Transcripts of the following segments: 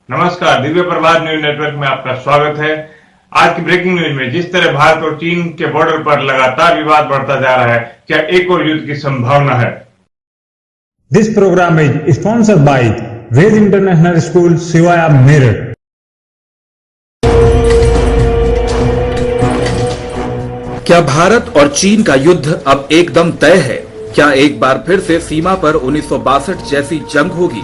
नमस्कार, दिव्य प्रभात news network में आपका स्वागत है। आज की ब्रेकिंग न्यूज में जिस तरह भारत और चीन के बॉर्डर पर लगातार विवाद बढ़ता जा रहा है, क्या एक और युद्ध की संभावना है? This program is sponsored by Ved international school Siwaya Meerut. क्या भारत और चीन का युद्ध अब एकदम तय है? क्या एक बार फिर से सीमा पर 1962 जैसी जंग होगी?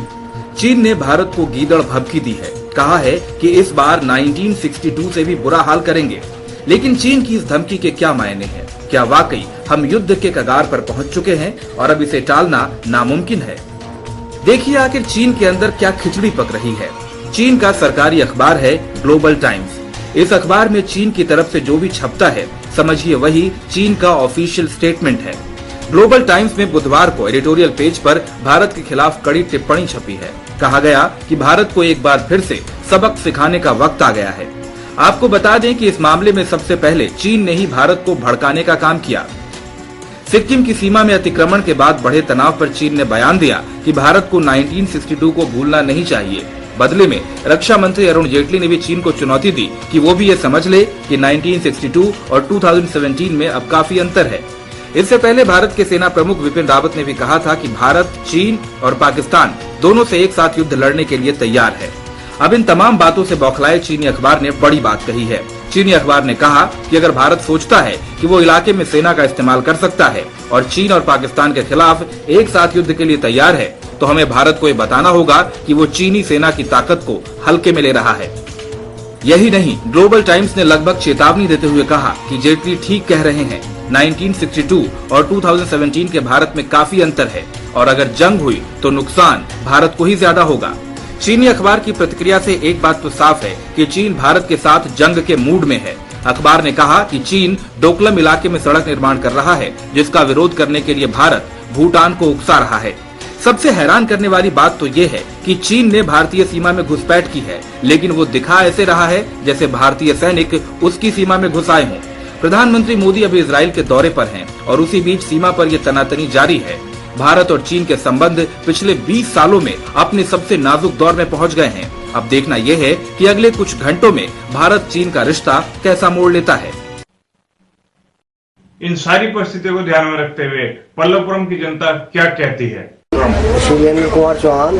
चीन ने भारत को गीदड़ भभकी दी है, कहा है कि इस बार 1962 से भी बुरा हाल करेंगे। लेकिन चीन की इस धमकी के क्या मायने हैं? क्या वाकई हम युद्ध के कगार पर पहुंच चुके हैं और अब इसे टालना नामुमकिन है? देखिए आखिर चीन के अंदर क्या खिचड़ी पक रही है। चीन का सरकारी अखबार है ग्लोबल टाइम्स। इस अखबार में चीन की तरफ से जो भी छपता है, समझिए वही चीन का ऑफिशियल स्टेटमेंट है। ग्लोबल टाइम्स में बुधवार को एडिटोरियल पेज पर भारत के खिलाफ कड़ी टिप्पणी छपी है। कहा गया कि भारत को एक बार फिर से सबक सिखाने का वक्त आ गया है। आपको बता दें कि इस मामले में सबसे पहले चीन ने ही भारत को भड़काने का काम किया। सिक्किम की सीमा में अतिक्रमण के बाद बढ़े तनाव पर चीन ने बयान दिया कि भारत को 1962 को भूलना नहीं चाहिए। बदले में रक्षा मंत्री अरुण जेटली ने भी चीन को चुनौती दी कि वो भी ये समझ ले कि 1962 और 2017 में अब काफी अंतर है। इससे पहले भारत के सेना प्रमुख विपिन रावत ने भी कहा था कि भारत, चीन और पाकिस्तान दोनों से एक साथ युद्ध लड़ने के लिए तैयार है। अब इन तमाम बातों से बौखलाए चीनी अखबार ने बड़ी बात कही है। चीनी अखबार ने कहा कि अगर भारत सोचता है कि वो इलाके में सेना का इस्तेमाल कर सकता है और चीन और पाकिस्तान के खिलाफ एक साथ युद्ध के लिए तैयार है, तो हमें भारत को ये बताना होगा कि वो चीनी सेना की ताकत को हल्के में ले रहा है। यही नहीं, ग्लोबल टाइम्स ने लगभग चेतावनी देते हुए कहा कि जेटली ठीक कह रहे हैं। 1962 और 2017 के भारत में काफी अंतर है और अगर जंग हुई तो नुकसान भारत को ही ज्यादा होगा। चीनी अखबार की प्रतिक्रिया से एक बात तो साफ है कि चीन भारत के साथ जंग के मूड में है। अखबार ने कहा कि चीन डोकलम इलाके में सड़क निर्माण कर रहा है, जिसका विरोध करने के लिए भारत भूटान को उकसा रहा है। सबसे हैरान करने वाली बात तो ये है कि चीन ने भारतीय सीमा में घुसपैठ की है, लेकिन वो दिखा ऐसे रहा है जैसे भारतीय सैनिक उसकी सीमा में घुस आए हों। प्रधानमंत्री मोदी अभी इजराइल के दौरे पर हैं और उसी बीच सीमा पर यह तनातनी जारी है। भारत और चीन के संबंध पिछले 20 सालों में अपने सबसे नाजुक दौर में पहुंच गए हैं। अब देखना यह है कि अगले कुछ घंटों में भारत चीन का रिश्ता कैसा मोड़ लेता है। इन सारी परिस्थितियों को ध्यान में रखते हुए पल्लवपुरम की जनता क्या कहती है? वीरेंद्र कुमार चौहान,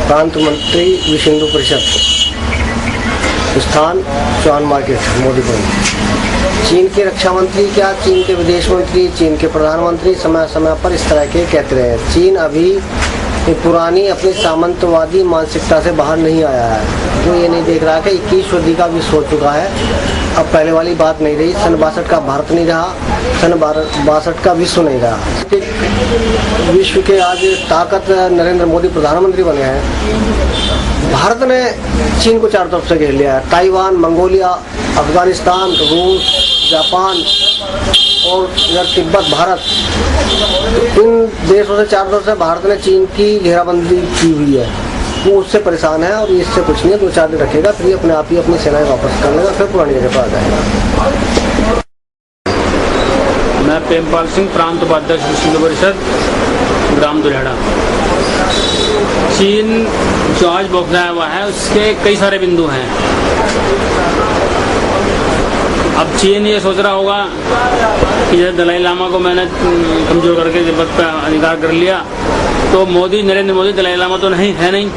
प्रांत मंत्री विश्व हिंदू परिषद, स्थान चौहान मार्केट, मोदीपुरम। चीन के रक्षा मंत्री क्या चीन के विदेश मंत्री, चीन के प्रधानमंत्री समय समय पर इस तरह के कहते रहे। चीन अभी पुरानी अपनी सामंतवादी मानसिकता से बाहर नहीं आया है, जो ये नहीं देख रहा है कि 21वीं सदी का विश्व हो चुका है। अब पहले वाली बात नहीं रही। सन 62 का भारत नहीं रहा, सन 62 का विश्व नहीं रहा। विश्व के आज ताकत नरेंद्र मोदी प्रधानमंत्री बने हैं। भारत ने चीन को चारों तरफ से घेर लिया है। ताइवान, मंगोलिया, अफगानिस्तान, रूस, जापान और इधर तिब्बत, भारत, इन देशों से चारों तरफ से भारत ने चीन की घेराबंदी की हुई है। वो उससे परेशान है और इससे कुछ नहीं है। 2-4 दिन रखेगा, फिर अपने आप ही अपनी सेनाएं वापस कर लेगा, फिर पुरानी जगह पर आ जाएगा। मैं प्रेमपाल सिंह, प्रांत उपाध्यक्ष विश्व हिंदू परिषद, ग्राम दुल्हेड़ा। चीन जो आज बौखलाया हुआ है, उसके कई सारे बिंदु हैं। अब चीन ये सोच रहा होगा कि जैसे दलाई लामा को मैंने कमजोर करके तिब्बत पर अधिकार कर लिया, तो नरेंद्र मोदी दलाई लामा तो नहीं है। नहीं,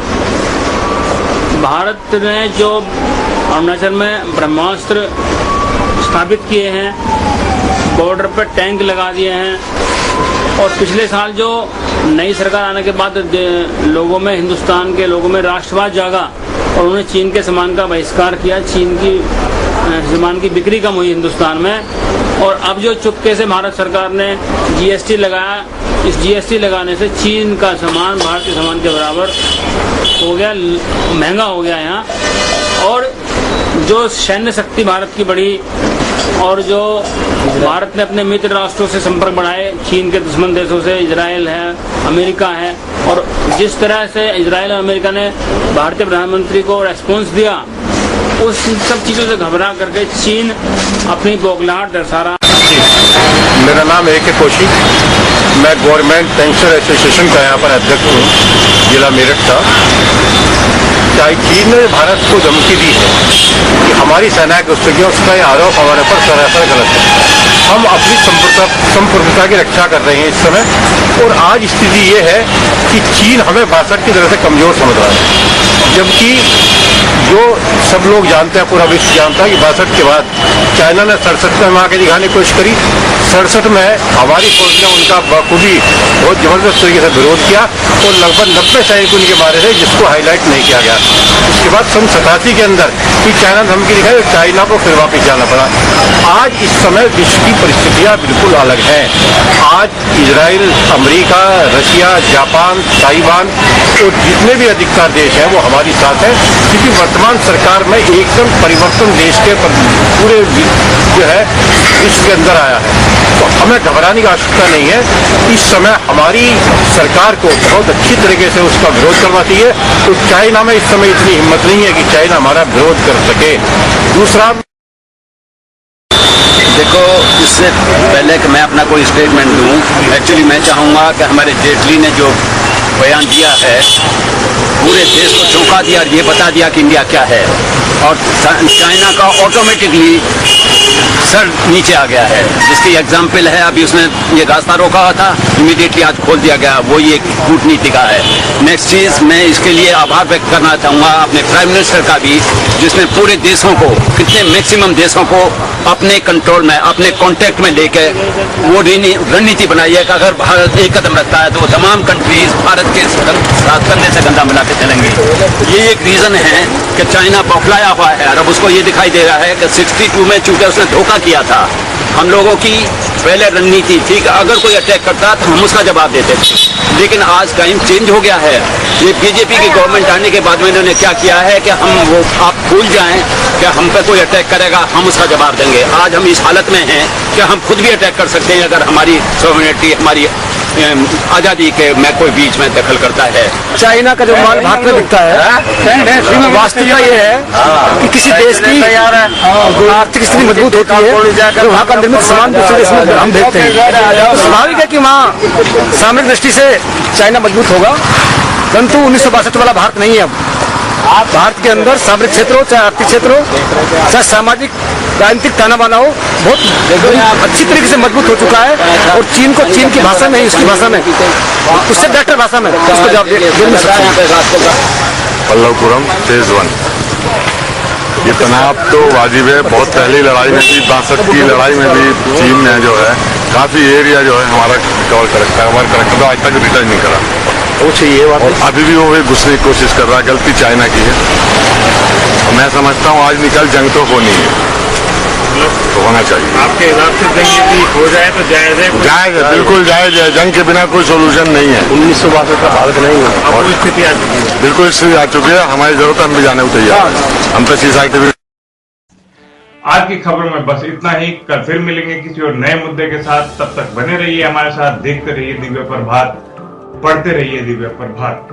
भारत ने जो अरुणाचल में ब्रह्मास्त्र स्थापित किए हैं, बॉर्डर पर टैंक लगा दिए हैं और पिछले साल जो नई सरकार आने के बाद लोगों में, हिंदुस्तान के लोगों में राष्ट्रवाद जागा और उन्होंने चीन के सामान का बहिष्कार किया। चीन की सामान की बिक्री कम हुई हिंदुस्तान में। और अब जो चुपके से भारत सरकार ने जीएसटी लगाया, इस जीएसटी लगाने से चीन का सामान भारतीय सामान के बराबर हो गया, महंगा हो गया यहाँ। और जो सैन्य शक्ति भारत की बढ़ी और जो भारत ने अपने मित्र राष्ट्रों से संपर्क बढ़ाए, चीन के दुश्मन देशों से इजराइल है, अमेरिका है, और जिस तरह से इजराइल और अमेरिका ने भारतीय प्रधानमंत्री को रेस्पॉन्स दिया, उस सब चीज़ों से घबरा करके चीन अपनी बौखलाहट दर्शा रहा। मेरा नाम A.K. कौशिक, मैं गवर्नमेंट पेंशन एसोसिएशन का यहाँ पर अध्यक्ष हूँ, जिला मेरठ का। चीन ने भारत को धमकी दी है कि हमारी सेना के उसके उसका ये आरोप हमारे पर सरासर गलत है। हम अपनी संप्रभुता की रक्षा कर रहे हैं इस समय, और आज स्थिति ये है कि चीन हमें 62 की तरह से कमजोर समझ रहा है, जबकि जो सब लोग जानते हैं, पूरा विश्व जानता है कि 62 के बाद चाइना ने 67 में वहां के दिखाने की कोशिश करी। 67 में हमारी फौज ने उनका बखूबी बहुत जबरदस्त तरीके से विरोध किया और लगभग 90 सैनिक उनके मारे थे, जिसको हाईलाइट नहीं किया गया। उसके बाद सन 87 के अंदर कि चाइना धमकी दिखाई और चाइना को फिर वापस जाना पड़ा। आज इस समय विश्व की परिस्थितियां बिल्कुल अलग हैं। आज Israel, America, Russia, Japan, Taiwan और जितने भी अधिकतर देश हैं वो हमारी साथ हैं, क्योंकि वर्तमान सरकार में एकदम परिवर्तन देश के पूरे जो है विश्व के अंदर आया है। तो हमें घबराने की आवश्यकता नहीं है। इस समय हमारी सरकार को बहुत अच्छी तरीके से उसका विरोध करना चाहिए। तो चाइना में इस समय इतनी हिम्मत नहीं है कि चाइना हमारा विरोध कर सके। दूसरा, देखो, इससे पहले कि मैं अपना कोई स्टेटमेंट दूं, एक्चुअली मैं चाहूँगा कि हमारे जेटली ने जो बयान दिया है पूरे देश को चौंका दिया और ये बता दिया कि इंडिया क्या है, और चाइना का ऑटोमेटिकली सर नीचे आ गया है। जिसकी एग्जाम्पल है, अभी उसने ये रास्ता रोका हुआ था, इमीडिएटली आज खोल दिया गया। वो ये कूटनीति का है। नेक्स्ट चीज, मैं इसके लिए आभार व्यक्त करना चाहूँगा अपने प्राइम मिनिस्टर का भी, जिसने पूरे देशों को, कितने मैक्सिमम देशों को अपने कंट्रोल में, अपने कॉन्टेक्ट में लेके वो रणनीति बनाई है कि अगर भारत एक कदम रखता है तो वो तमाम कंट्रीज भारत के साथ कंधे से कंधा मिला के चलेंगे। ये एक रीजन है कि चाइना बौखलाया हुआ है, और अब उसको ये दिखाई दे रहा है कि 62 में चूंकि उसने धोखा किया था, हम लोगों की पहले रणनीति थी कि अगर कोई अटैक करता तो हम उसका जवाब देते थे, लेकिन आज टाइम चेंज हो गया है। ये बीजेपी की गवर्नमेंट आने के बाद में इन्होंने क्या किया है कि हम वो आप भूल जाएं कि हम पे कोई अटैक करेगा, हम उसका जवाब देंगे। आज हम इस हालत में हैं कि हम खुद भी अटैक कर सकते हैं अगर हमारी सॉवरेनिटी, हमारी आजादी के में कोई बीच में दखल करता है। चाइना का जो माल भारत में बिकता है, वास्तविकता ये है कि किसी देश की आर्थिक स्थिति मजबूत होती है तो वहाँ का निर्मित सामान दूसरे देश में हम भेजते हैं। तो स्वाभाविक है कि वहाँ सामरिक दृष्टि से चाइना मजबूत होगा, परंतु 1962 वाला भारत नहीं है। अब भारत के अंदर सामरिक क्षेत्र हो, चाहे आर्थिक क्षेत्र हो, चाहे सामाजिक राजनीतिक ताना बाना हो, बहुत अच्छी तरीके से मजबूत हो चुका है। और चीन को चीन की भाषा में, उसकी भाषा में, उससे बेहतर भाषा में उसको जवाब देने पल्लवपुरम फेज 1। ये तनाव तो वाजिब है। बहुत पहली लड़ाई में भी, 62 की लड़ाई में भी चीन ने जो है काफी एरिया जो है हमारा कवर कर रखा है। हमारा करेक्टर तो आज तक रिटर्न नहीं करा। ये बात, और अभी भी वो घुसने की कोशिश कर रहा है। गलती चाइना की है। तो मैं समझता हूँ आज निकल जंग तो होनी है, तो होना चाहिए। आपके हिसाब से जंग यदि हो जाए तो जायज है? जायज है, बिल्कुल जायज है। जंग के बिना कोई सोल्यूशन नहीं है। 1962 का भारत नहीं है। और स्थिति आ चुकी है, बिल्कुल स्थिति आ चुकी है। हमारी जरूरत है, हम भी जाने को तैयार हैं। हम तो सीसाइड। आज की खबरों में बस इतना ही। कल फिर मिलेंगे किसी और नए मुद्दे के साथ। तब तक बने रहिए हमारे साथ, देखते रहिए दिव्य प्रभात, पढ़ते रहिए दिव्य प्रभात।